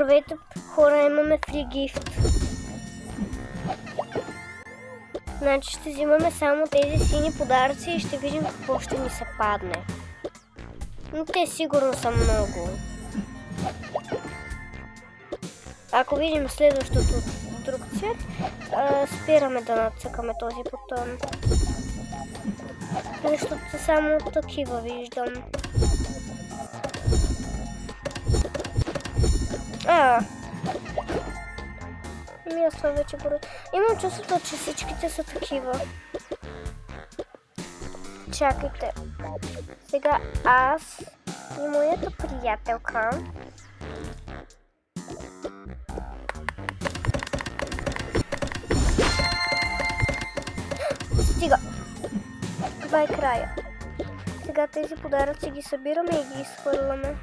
Здравейте, хора, имаме фри гифт. Значи ще взимаме само тези сини подаръци и ще видим какво ще ни се падне. Но те сигурно са много. Ако видим следващото друг цвет, спираме да нацъкаме този бутон. Защото са само такива виждам. Аз това вече го... Имам чувството, че всичките са такива. Чакайте. Сега аз и моята приятелка стига. Това е края. Сега тези подаръци ги събираме и ги изхвърляме.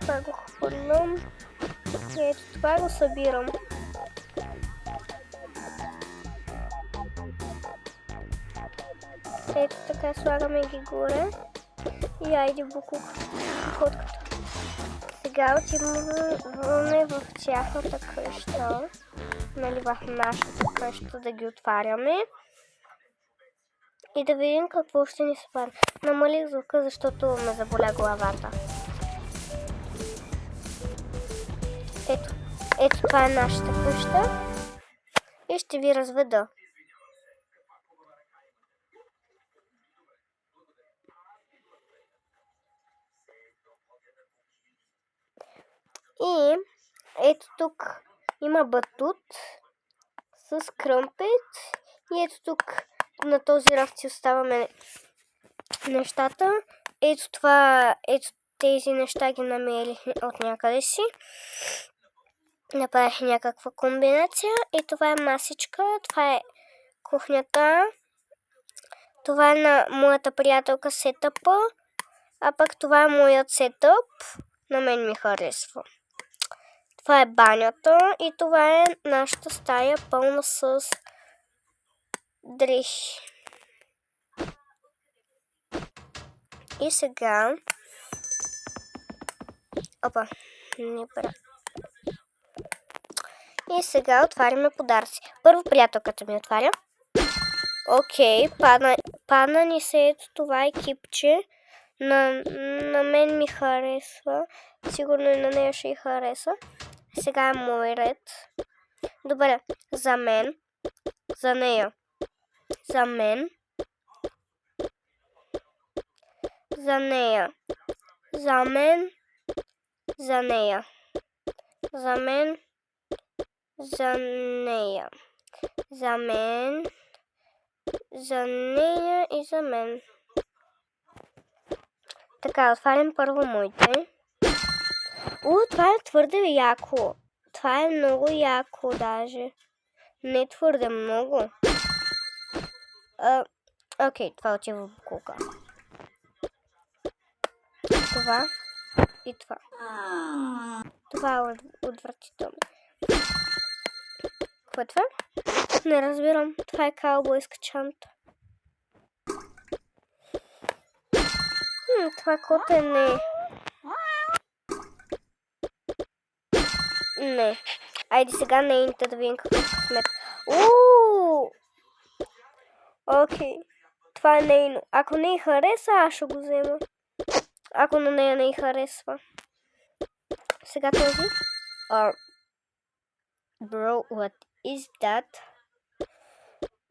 Това го хвърлям. И ето това го събирам. Ето така слагаме ги горе. И айде буклук котката. Сега отиваме в тяхната къща. Нали, в нашата къща да ги отваряме. И да видим какво ще ни се падне. Намалих звука, защото ме заболя главата. Ето това е нашата къща. И ще ви разведа. И ето тук има батут с кръмпет. И ето тук на този рафт си оставаме нещата. Ето това, ето тези неща ги намерих от някъде си. Направих някаква комбинация. И това е масичка. Това е кухнята. Това е на моята приятелка сетъпа. А пък това е моят сетъп. На мен ми харесва. Това е банята и това е нашата стая пълна с дрехи. И сега... Опа, не пара. И сега отваряме подаръци. Първо приятелката ми отваря. Окей, падна ни се ето това екипче. На мен ми харесва. Сигурно и на нея ще й хареса. Сега е мой ред. Добре, за мен. За нея. За мен. За нея. За мен. За нея. За мен. За нея. За мен. За нея и за мен. Така, отварям първо моите. Това е твърде яко. Това е много яко даже. Не твърде много. Окей, това отива в буклука. Това и това. Това е отвратително. Какво е това? Не разбирам. Това е каубойска чанта. Това коте не. Не. Айде сега нейните да видим какъв късмет. Окей. Това е нейно. Ако не й хареса, аз ще го взема. Ако на нея не й харесва. Сега този. Bro, what is that?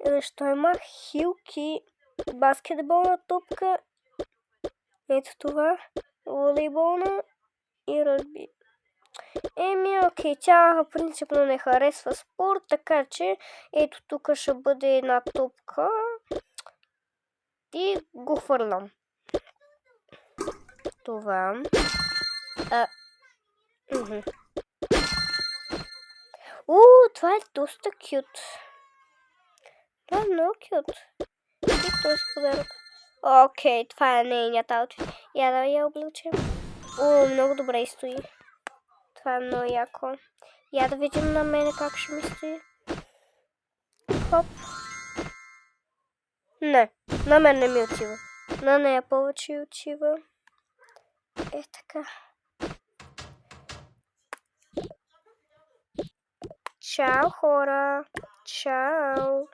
Защо има хилки, баскетболна топка, ето това, волейболна и ръгби. Окей, тя принципно не харесва спорт, така че ето тук ще бъде една топка и го хвърлям. Това. Това е доста кют. Това е много кют. И този подарък. Окей, това е нейният аутфит. Я да я облечем. Много добре стои. Това е много яко. Я да видим на мене как ще ми стои. Хоп. Не, на мен не ми отива. На нея повече отива. Е така. Чао, хора! Чао!